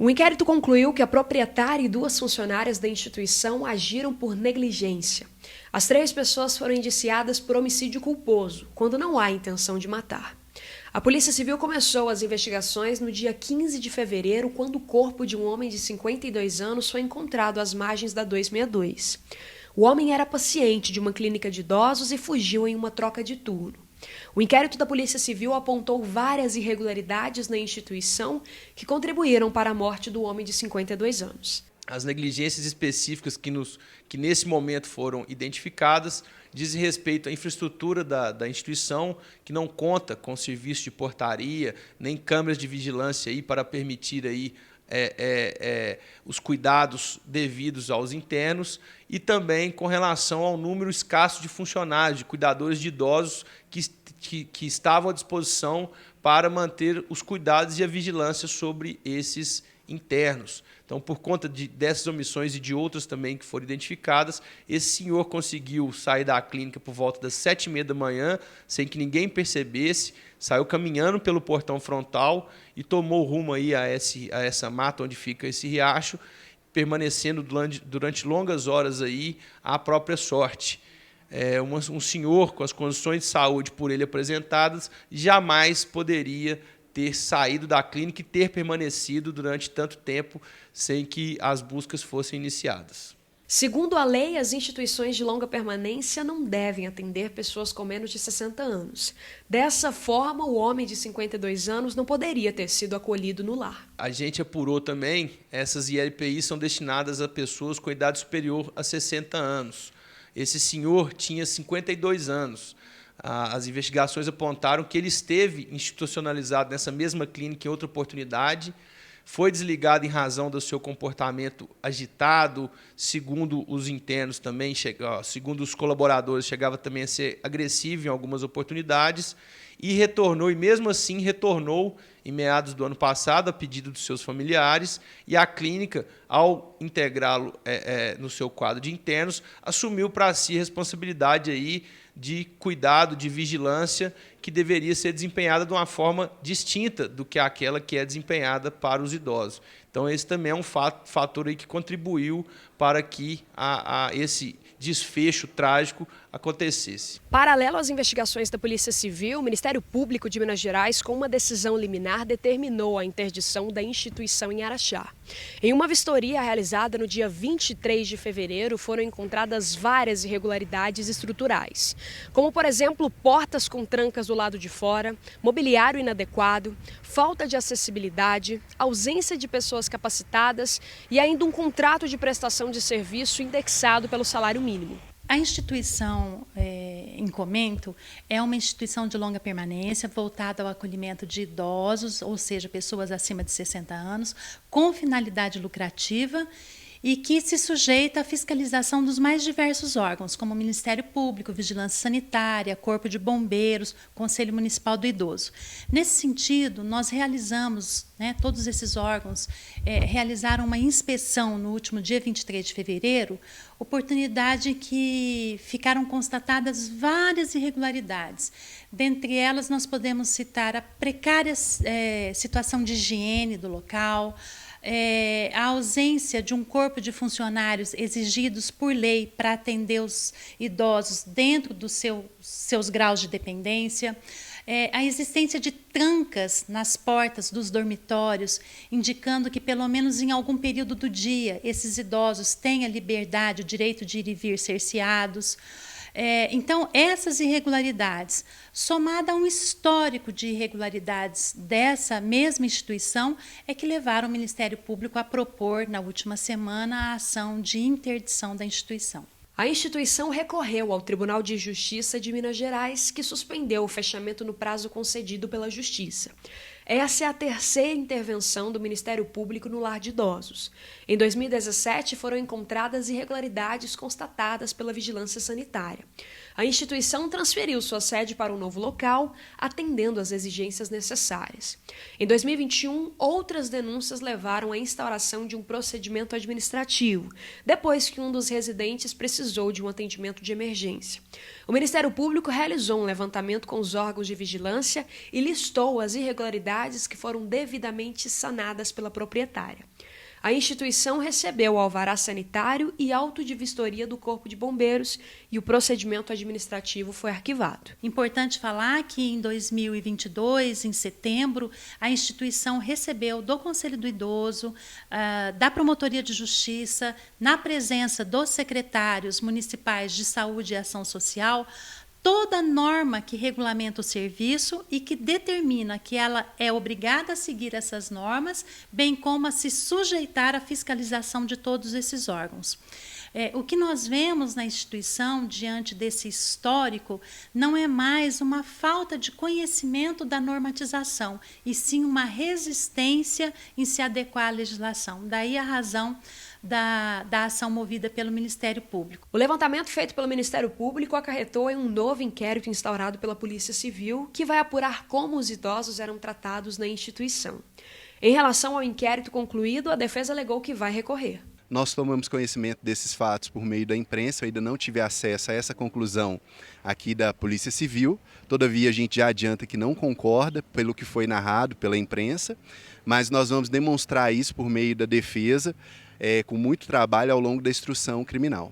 O inquérito concluiu que a proprietária e 2 funcionárias da instituição agiram por negligência. As 3 pessoas foram indiciadas por homicídio culposo, quando não há intenção de matar. A Polícia Civil começou as investigações no dia 15 de fevereiro, quando o corpo de um homem de 52 anos foi encontrado às margens da 262. O homem era paciente de uma clínica de idosos e fugiu em uma troca de turno. O inquérito da Polícia Civil apontou várias irregularidades na instituição que contribuíram para a morte do homem de 52 anos. As negligências específicas que nesse momento foram identificadas dizem respeito à infraestrutura da instituição, que não conta com serviço de portaria, nem câmeras de vigilância aí para permitir aí, os cuidados devidos aos internos, e também com relação ao número escasso de funcionários, de cuidadores de idosos que estavam à disposição para manter os cuidados e a vigilância sobre esses internos. Então, por conta dessas omissões e de outras também que foram identificadas, esse senhor conseguiu sair da clínica por volta das 7h30 da manhã, sem que ninguém percebesse, saiu caminhando pelo portão frontal e tomou rumo aí a essa mata onde fica esse riacho, permanecendo durante longas horas aí à própria sorte. Um senhor com as condições de saúde por ele apresentadas jamais poderia ter saído da clínica e ter permanecido durante tanto tempo sem que as buscas fossem iniciadas. Segundo a lei, as instituições de longa permanência não devem atender pessoas com menos de 60 anos. Dessa forma, o homem de 52 anos não poderia ter sido acolhido no lar. A gente apurou também, essas ILPIs são destinadas a pessoas com idade superior a 60 anos. Esse senhor tinha 52 anos. As investigações apontaram que ele esteve institucionalizado nessa mesma clínica em outra oportunidade, foi desligado em razão do seu comportamento agitado, segundo os internos também, segundo os colaboradores, chegava também a ser agressivo em algumas oportunidades, e retornou, e mesmo assim retornou em meados do ano passado, a pedido dos seus familiares, e a clínica, ao integrá-lo no seu quadro de internos, assumiu para si a responsabilidade aí de cuidado, de vigilância, que deveria ser desempenhada de uma forma distinta do que aquela que é desempenhada para os idosos. Então, esse também é um fator aí que contribuiu para que esse desfecho trágico acontecesse. Paralelo às investigações da Polícia Civil, o Ministério Público de Minas Gerais, com uma decisão liminar, determinou a interdição da instituição em Araxá. Em uma vistoria realizada no dia 23 de fevereiro, foram encontradas várias irregularidades estruturais, como, por exemplo, portas com trancas do lado de fora, mobiliário inadequado, falta de acessibilidade, ausência de pessoas capacitadas e ainda um contrato de prestação de serviço indexado pelo salário mínimo. A instituição em comento é uma instituição de longa permanência voltada ao acolhimento de idosos, ou seja, pessoas acima de 60 anos, com finalidade lucrativa e que se sujeita à fiscalização dos mais diversos órgãos, como o Ministério Público, Vigilância Sanitária, Corpo de Bombeiros, Conselho Municipal do Idoso. Nesse sentido, nós realizamos, todos esses órgãos realizaram uma inspeção no último dia 23 de fevereiro, oportunidade em que ficaram constatadas várias irregularidades. Dentre elas, nós podemos citar a precária situação de higiene do local, a ausência de um corpo de funcionários exigidos por lei para atender os idosos dentro dos seus graus de dependência, a existência de trancas nas portas dos dormitórios, indicando que, pelo menos em algum período do dia, esses idosos têm a liberdade, o direito de ir e vir cerceados. Então, essas irregularidades, somada a um histórico de irregularidades dessa mesma instituição, é que levaram o Ministério Público a propor, na última semana, a ação de interdição da instituição. A instituição recorreu ao Tribunal de Justiça de Minas Gerais, que suspendeu o fechamento no prazo concedido pela Justiça. Essa é a terceira intervenção do Ministério Público no lar de idosos. Em 2017, foram encontradas irregularidades constatadas pela Vigilância Sanitária. A instituição transferiu sua sede para um novo local, atendendo às exigências necessárias. Em 2021, outras denúncias levaram à instauração de um procedimento administrativo, depois que um dos residentes precisou de um atendimento de emergência. O Ministério Público realizou um levantamento com os órgãos de vigilância e listou as irregularidades irregularidades que foram devidamente sanadas pela proprietária. A instituição recebeu o alvará sanitário e auto de vistoria do Corpo de Bombeiros e o procedimento administrativo foi arquivado. Importante falar que em 2022, em setembro, a instituição recebeu do Conselho do Idoso, da Promotoria de Justiça, na presença dos secretários municipais de Saúde e Ação Social, toda norma que regulamenta o serviço e que determina que ela é obrigada a seguir essas normas, bem como a se sujeitar à fiscalização de todos esses órgãos. O que nós vemos na instituição, diante desse histórico, não é mais uma falta de conhecimento da normatização, e sim uma resistência em se adequar à legislação. Daí a razão da ação movida pelo Ministério Público. O levantamento feito pelo Ministério Público acarretou em um novo inquérito instaurado pela Polícia Civil, que vai apurar como os idosos eram tratados na instituição. Em relação ao inquérito concluído, a defesa alegou que vai recorrer. Nós tomamos conhecimento desses fatos por meio da imprensa, eu ainda não tive acesso a essa conclusão aqui da Polícia Civil, todavia a gente já adianta que não concorda pelo que foi narrado pela imprensa, mas nós vamos demonstrar isso por meio da defesa, com muito trabalho ao longo da instrução criminal.